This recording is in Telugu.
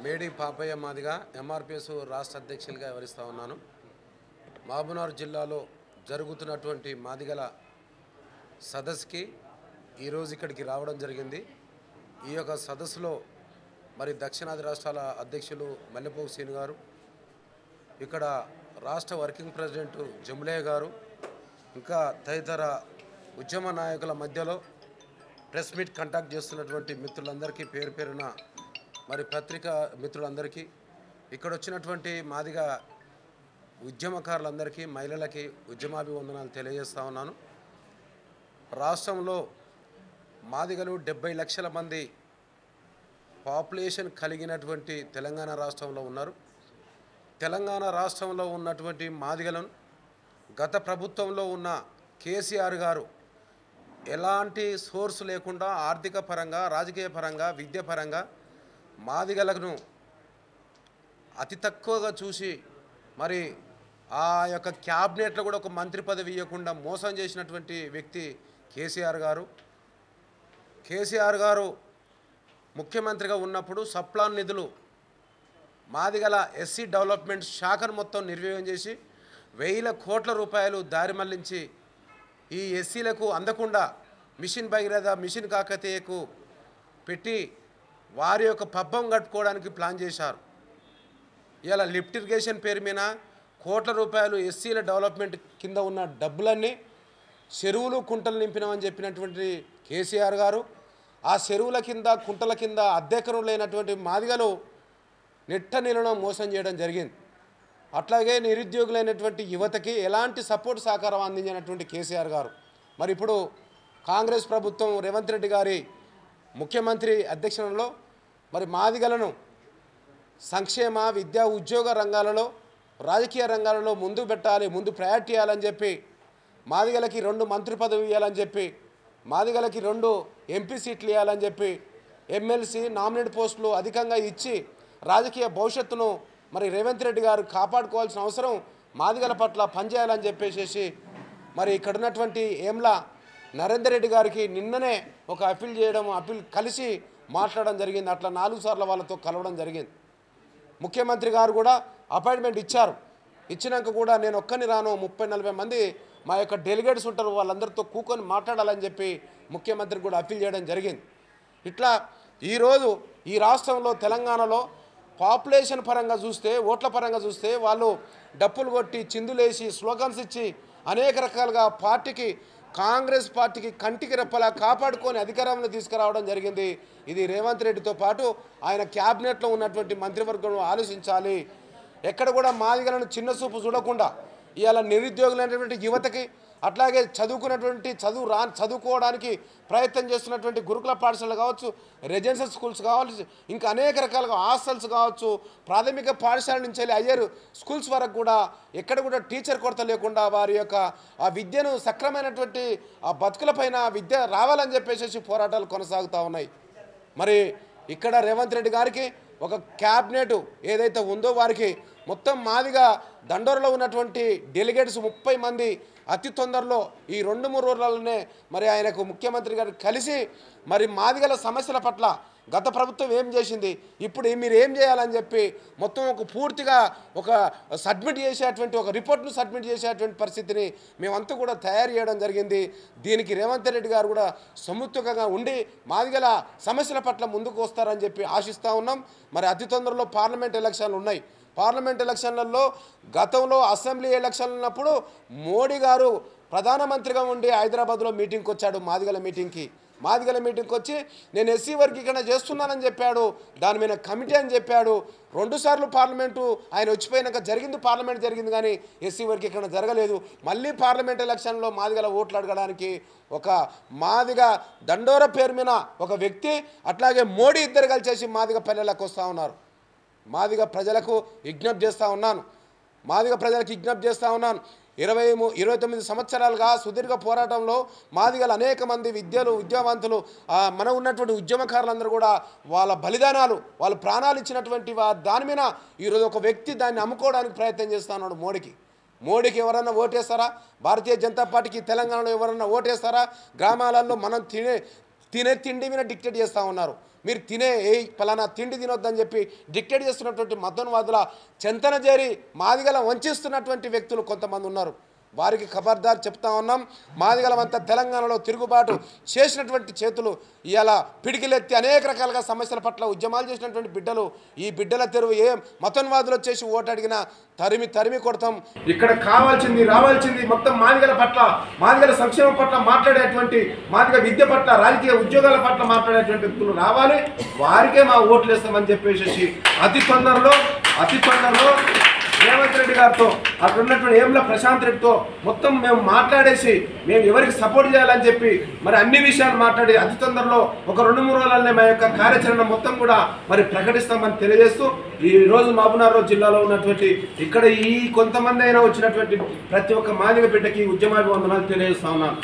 మేడి పాపయ్య మాదిగా ఎంఆర్పిఎస్ రాష్ట్ర అధ్యక్షులుగా వ్యవహరిస్తూ ఉన్నాను. మహబూబ్నగర్ జిల్లాలో జరుగుతున్నటువంటి మాదిగల సదస్సుకి ఈరోజు ఇక్కడికి రావడం జరిగింది. ఈ యొక్క సదస్సులో మరి దక్షిణాది రాష్ట్రాల అధ్యక్షులు మల్లెపోగు శ్రీను గారు, ఇక్కడ రాష్ట్ర వర్కింగ్ ప్రెసిడెంట్ జములయ్య గారు, ఇంకా తదితర ఉద్యమ నాయకుల మధ్యలో ప్రెస్ మీట్ కండక్ట్ చేస్తున్నటువంటి మిత్రులందరికీ పేరు పేరున మరి పత్రికా మిత్రులందరికీ, ఇక్కడ వచ్చినటువంటి మాదిగ ఉద్యమకారులందరికీ, మహిళలకి ఉద్యమాభివందనాలు తెలియజేస్తూ ఉన్నాను. రాష్ట్రంలో మాదిగలు 70 లక్షల మంది పాపులేషన్ కలిగినటువంటి తెలంగాణ రాష్ట్రంలో ఉన్నారు. తెలంగాణ రాష్ట్రంలో ఉన్నటువంటి మాదిగలను గత ప్రభుత్వంలో ఉన్న కేసీఆర్ గారు ఎలాంటి సోర్స్ లేకుండా ఆర్థిక పరంగా, రాజకీయ పరంగా, విద్య పరంగా మాదిగలను అతి తక్కువగా చూసి మరి ఆ యొక్క క్యాబినెట్లో కూడా ఒక మంత్రి పదవి ఇవ్వకుండా మోసం చేసినటువంటి వ్యక్తి కేసీఆర్ గారు. కేసీఆర్ గారు ముఖ్యమంత్రిగా ఉన్నప్పుడు సప్లాన్ నిధులు మాదిగల ఎస్సీ డెవలప్మెంట్ శాఖను మొత్తం నిర్వీర్యం చేసి 1000 కోట్ల రూపాయలు దారి మళ్లించి ఈ ఎస్సీలకు అందకుండా మిషన్ భగీరథ, మిషన్ కాకతీయకు పెట్టి వారి యొక్క పబ్బం కట్టుకోవడానికి ప్లాన్ చేశారు. ఇలా లిఫ్ట్ ఇరిగేషన్ పేరు మీద కోట్ల రూపాయలు ఎస్సీల డెవలప్మెంట్ కింద ఉన్న డబ్బులన్నీ చెరువులు, కుంటలు నింపినామని చెప్పినటువంటి కేసీఆర్ గారు ఆ చెరువుల కింద, కుంటల కింద అద్దెకరం లేనటువంటి మాదిగలు నిట్ట నిలను మోసం చేయడం జరిగింది. అట్లాగే నిరుద్యోగులైనటువంటి యువతకి ఎలాంటి సపోర్ట్ సహకారం అందించినటువంటి కేసీఆర్ గారు మరి ఇప్పుడు కాంగ్రెస్ ప్రభుత్వం రేవంత్ రెడ్డి గారి ముఖ్యమంత్రి అధ్యక్షతలో మరి మాదిగలను సంక్షేమ, విద్యా, ఉద్యోగ రంగాలలో, రాజకీయ రంగాలలో ముందు పెట్టాలి, ముందు ప్రయారిటీ ఇవ్వాలని చెప్పి, మాదిగలకి 2 మంత్రి పదవి ఇవ్వాలని చెప్పి, మాదిగలకి 2 ఎంపీ సీట్లు ఇవ్వాలని చెప్పి, ఎమ్మెల్సీ నామినేట్ పోస్టులు అధికంగా ఇచ్చి రాజకీయ భవిష్యత్తును మరి రేవంత్ రెడ్డి గారు కాపాడుకోవాల్సిన అవసరం మాదిగల పట్ల పనిచేయాలని చెప్పేసి మరి ఇక్కడ ఉన్నటువంటి ఏంలా నరేందర్ రెడ్డి గారికి నిన్ననే ఒక అప్పీల్ కలిసి మాట్లాడడం జరిగింది. అట్లా 4 సార్లు వాళ్ళతో కలవడం జరిగింది. ముఖ్యమంత్రి గారు కూడా అపాయింట్మెంట్ ఇచ్చారు. ఇచ్చినాక కూడా నేను ఒక్కని రాను, 30-40 మంది మా యొక్క డెలిగేట్స్ ఉంటారు, వాళ్ళందరితో కూకొని మాట్లాడాలని చెప్పి ముఖ్యమంత్రి కూడా అప్పీల్ చేయడం జరిగింది. ఇట్లా ఈరోజు ఈ రాష్ట్రంలో తెలంగాణలో పాపులేషన్ పరంగా చూస్తే, ఓట్ల పరంగా చూస్తే వాళ్ళు డప్పులు కొట్టి, చిందులేసి, స్లోగన్స్ ఇచ్చి అనేక రకాలుగా కాంగ్రెస్ పార్టీకి కంటికి రెప్పలా కాపాడుకొని అధికారంలో తీసుకురావడం జరిగింది. ఇది రేవంత్ రెడ్డితో పాటు ఆయన క్యాబినెట్లో ఉన్నటువంటి మంత్రివర్గం ఆలోచించాలి. ఎక్కడ కూడా మాదిగలను చిన్న చూపు చూడకుండా ఇవాళ నిరుద్యోగులైనటువంటి యువతకి, అట్లాగే చదువుకోవడానికి ప్రయత్నం చేస్తున్నటువంటి గురుకుల పాఠశాలలు కావచ్చు, రెసిడెన్షియల్ స్కూల్స్ కావచ్చు, ఇంకా అనేక రకాలుగా హాస్టల్స్ కావచ్చు, ప్రాథమిక పాఠశాల నుంచి వెళ్ళి హయ్యర్ స్కూల్స్ వరకు కూడా ఎక్కడ కూడా టీచర్ కొరత లేకుండా వారి యొక్క ఆ విద్యను సక్రమైనటువంటి ఆ బతుకులపైన విద్య రావాలని చెప్పేసి పోరాటాలు కొనసాగుతూ ఉన్నాయి. మరి ఇక్కడ రేవంత్ రెడ్డి గారికి ఒక క్యాబినెట్ ఏదైతే ఉందో వారికి మొత్తం మాదిగా దండోరలో ఉన్నటువంటి డెలిగేట్స్ 30 మంది అతి తొందరలో ఈ 2-3 రోజులలోనే మరి ఆయనకు ముఖ్యమంత్రి గారు కలిసి మరి మాదిగల సమస్యల పట్ల గత ప్రభుత్వం ఏం చేసింది, ఇప్పుడు మీరు ఏం చేయాలని చెప్పి మొత్తం పూర్తిగా ఒక సబ్మిట్ చేసేటువంటి ఒక రిపోర్ట్ను సబ్మిట్ చేసేటువంటి పరిస్థితిని మేమంతా కూడా తయారు చేయడం జరిగింది. దీనికి రేవంత్ రెడ్డి గారు కూడా సముత్తుకంగా ఉండి మాదిగల సమస్యల పట్ల ముందుకు వస్తారని చెప్పి ఆశిస్తూ ఉన్నాం. మరి అతి తొందరలో పార్లమెంట్ ఎలక్షన్లు ఉన్నాయి. పార్లమెంట్ ఎలక్షన్లలో గతంలో అసెంబ్లీ ఎలక్షన్లు ఉన్నప్పుడు మోడీ గారు ప్రధానమంత్రిగా ఉండి హైదరాబాద్లో మీటింగ్కి వచ్చాడు. మాదిగల మీటింగ్కి వచ్చి నేను ఎస్సీ వర్గీకరణ చేస్తున్నానని చెప్పాడు. దాని మీద కమిటీ అని చెప్పాడు. 2 సార్లు పార్లమెంటు ఆయన వచ్చిపోయినాక పార్లమెంట్ జరిగింది కానీ ఎస్సీ వర్గీకరణ జరగలేదు. మళ్ళీ పార్లమెంట్ ఎలక్షన్లో మాదిగల ఓట్లు అడగడానికి ఒక మాదిగ దండోర పేరు మీద ఒక వ్యక్తి, అట్లాగే మోడీ ఇద్దరు కలిసి మాదిగ పల్లెలకు వస్తూ ఉన్నారు. మాదిగ ప్రజలకు విజ్ఞప్తి చేస్తూ ఉన్నాను. 29 సంవత్సరాలుగా సుదీర్ఘ పోరాటంలో మాదిగలు అనేక మంది విద్యావంతులు మన ఉన్నటువంటి ఉద్యమకారులందరూ కూడా వాళ్ళ బలిదానాలు, వాళ్ళ ప్రాణాలు ఇచ్చినటువంటి దాని మీద ఈరోజు ఒక వ్యక్తి దాన్ని అమ్ముకోవడానికి ప్రయత్నం చేస్తూ ఉన్నాడు. మోడీకి ఎవరన్నా ఓటేస్తారా? భారతీయ జనతా పార్టీకి తెలంగాణలో ఎవరన్నా ఓటేస్తారా? గ్రామాలలో మనం తినే తిండి మీద డిక్టేట్ చేస్తూ ఉన్నారు. మీరు తినే పలానా తిండి తినొద్దని చెప్పి డిక్టేట్ చేస్తున్నటువంటి మతోన్వాదుల చెంతన చేరి మాదిగల వంచిస్తున్నటువంటి వ్యక్తులు కొంతమంది ఉన్నారు. వారికి ఖబర్దార్ చెప్తా ఉన్నాం. మాదిగలమంతా తెలంగాణలో తిరుగుబాటు చేసినటువంటి చేతులు ఇవాళ పిడికిలెత్తి అనేక రకాలుగా సమస్యల పట్ల ఉద్యమాలు చేసినటువంటి బిడ్డలు, ఈ బిడ్డల తెరువు ఏ మతోన్వాదులు వచ్చేసి ఓటు అడిగినా తరిమి కొడతాం. ఇక్కడ కావాల్సింది రావాల్సింది మొత్తం మాదిగల పట్ల, మాదిగల సంక్షేమం పట్ల మాట్లాడేటువంటి, మాదిగ విద్య పట్ల, రాజకీయ ఉద్యోగాల పట్ల మాట్లాడేటువంటి వ్యక్తులు రావాలి. వారికే మా ఓట్లు వేస్తామని చెప్పేసి అతి తొందరలో రేవంత్ రెడ్డి గారితో, అక్కడ ఉన్నటువంటి ఏంల ప్రశాంత్ రెడ్డితో మొత్తం మేము మాట్లాడేసి మేము ఎవరికి సపోర్ట్ చేయాలని చెప్పి మరి అన్ని విషయాలు మాట్లాడి అతి తొందరలో ఒక 2-3 రోజులనే మా యొక్క కార్యాచరణ మొత్తం కూడా మరి ప్రకటిస్తామని తెలియజేస్తూ, ఈ రోజు మహబూబ్నగర్ జిల్లాలో ఉన్నటువంటి ఇక్కడ ఈ కొంతమంది అయినా వచ్చినటువంటి ప్రతి ఒక్క మాదిగ బిడ్డకి ఉద్యమాభివందనాలు తెలియజేస్తా ఉన్నాను.